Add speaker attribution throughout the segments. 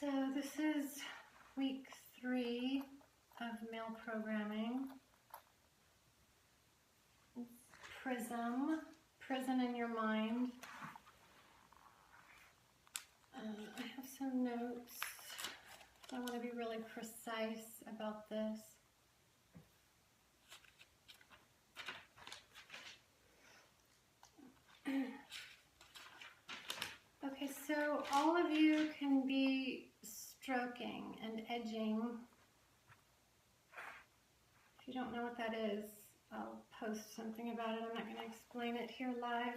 Speaker 1: So this is week 3 of male programming. It's Prism, prison in your mind. I have some notes. I want to be really precise about this. Okay, so all of you can be stroking and edging. If you don't know what that is, I'll post something about it. I'm not going to explain it here live.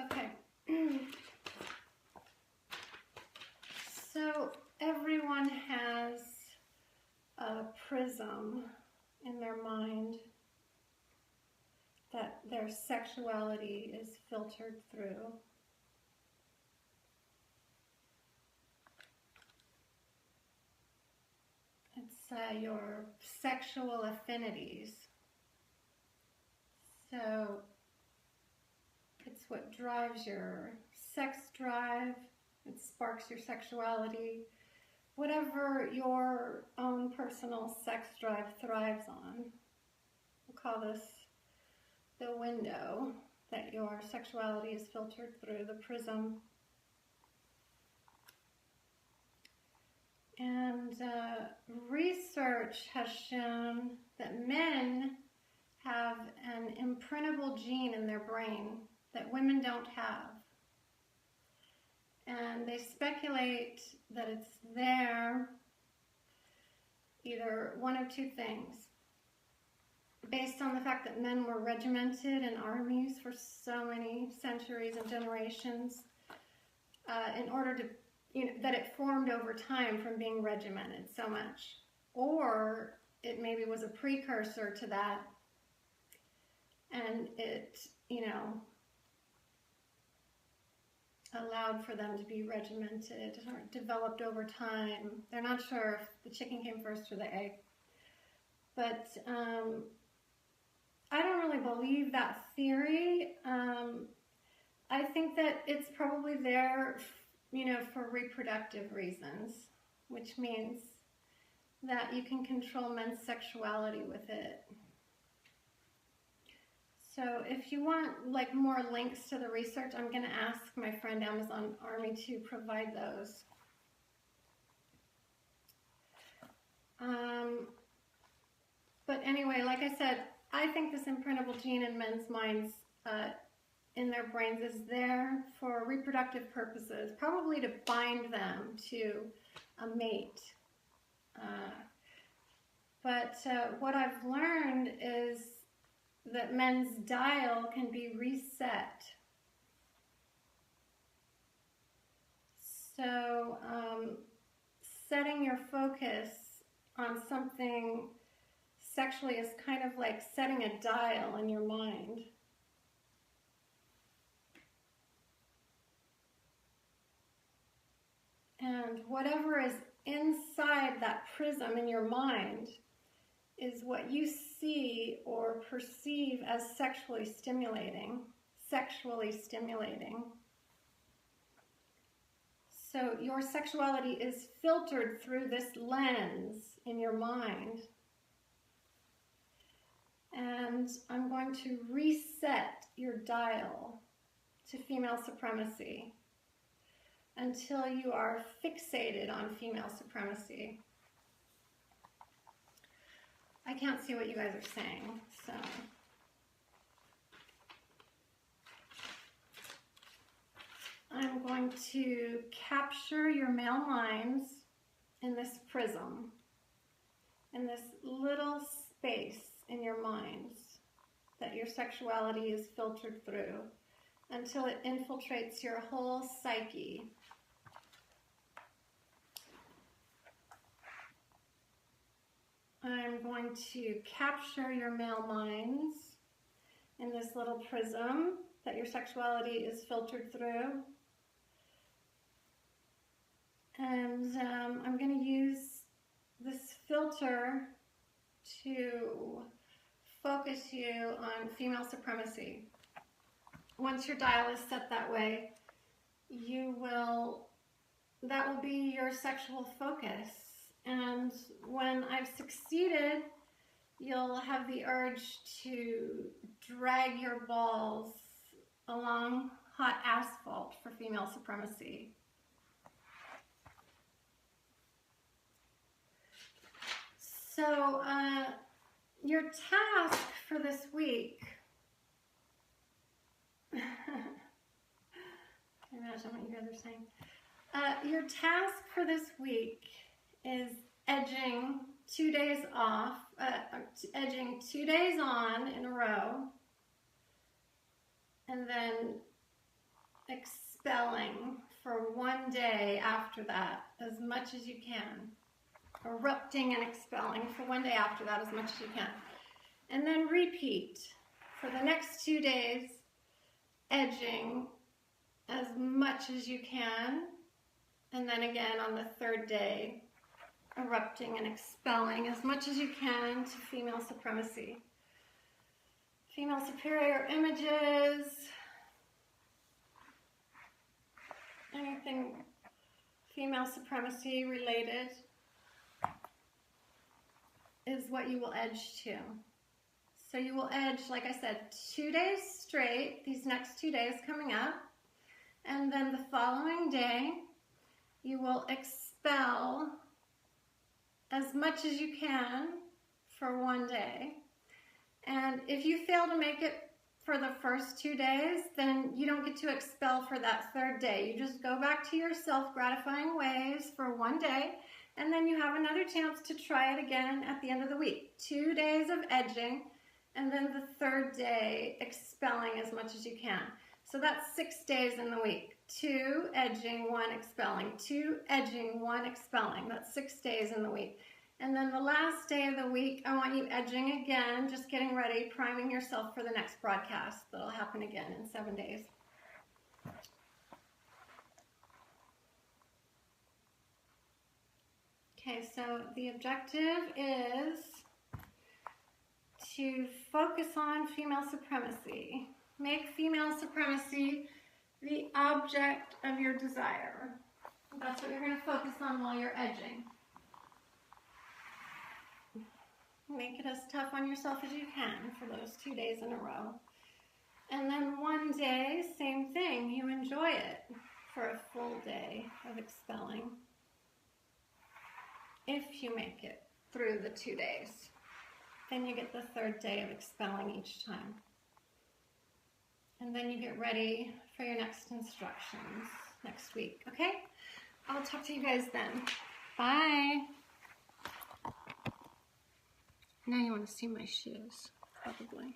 Speaker 1: Okay. So everyone has a prism in their mind that their sexuality is filtered through. It's your sexual affinities. So it's what drives your sex drive. It sparks your sexuality. Whatever your own personal sex drive thrives on. We'll call this the window that your sexuality is filtered through, the prism. And research has shown that men have an imprintable gene in their brain that women don't have. And they speculate that it's there, either one of two things. Based on the fact that men were regimented in armies for so many centuries and generations, in order to, that it formed over time from being regimented so much. Or it maybe was a precursor to that, and it, allowed for them to be regimented or developed over time. They're not sure if the chicken came first or the egg. But I don't really believe that theory. I think that it's probably there, for reproductive reasons, which means that you can control men's sexuality with it. So if you want more links to the research, I'm going to ask my friend Amazon Army to provide those. But anyway, like I said, I think this imprintable gene in men's minds, in their brains, is there for reproductive purposes, probably to bind them to a mate. But what I've learned is that men's dial can be reset. So setting your focus on something sexually is kind of like setting a dial in your mind. And whatever is inside that prism in your mind is what you see or perceive as sexually stimulating. So your sexuality is filtered through this lens in your mind. And I'm going to reset your dial to female supremacy until you are fixated on female supremacy. I can't see what you guys are saying, so. I'm going to capture your male minds in this prism, in this little space in your minds that your sexuality is filtered through until it infiltrates your whole psyche. I'm going to capture your male minds in this little prism that your sexuality is filtered through. And I'm going to use this filter to focus you on female supremacy. Once your dial is set that way, that will be your sexual focus. And when I've succeeded, you'll have the urge to drag your balls along hot asphalt for female supremacy. So your task for this week, imagine what you guys are saying. Your task for this week is edging 2 days off, edging 2 days on in a row, and then expelling for 1 day after that as much as you can. Erupting and expelling for 1 day after that as much as you can. And then repeat for the next 2 days, edging as much as you can, and then again on the third day, erupting and expelling as much as you can to female supremacy. Female superior images, anything female supremacy related is what you will edge to. So you will edge, like I said, 2 days straight, these next 2 days coming up, and then the following day you will expel as much as you can for 1 day. And if you fail to make it for the first 2 days, then you don't get to expel for that third day. You just go back to your self-gratifying ways for 1 day, and then you have another chance to try it again at the end of the week. 2 days of edging, and then the third day expelling as much as you can. So that's 6 days in the week. 2 edging, 1 expelling. 2 edging, 1 expelling. That's 6 days in the week. And then the last day of the week, I want you edging again, just getting ready, priming yourself for the next broadcast that'll happen again in 7 days. Okay, so the objective is to focus on female supremacy. Make female supremacy the object of your desire. That's what you're going to focus on while you're edging. Make it as tough on yourself as you can for those 2 days in a row. And then 1 day, same thing. You enjoy it for a full day of expelling. If you make it through the 2 days, then you get the third day of expelling each time. And then you get ready for your next instructions next week, okay? I'll talk to you guys then. Bye. Now you want to see my shoes, probably.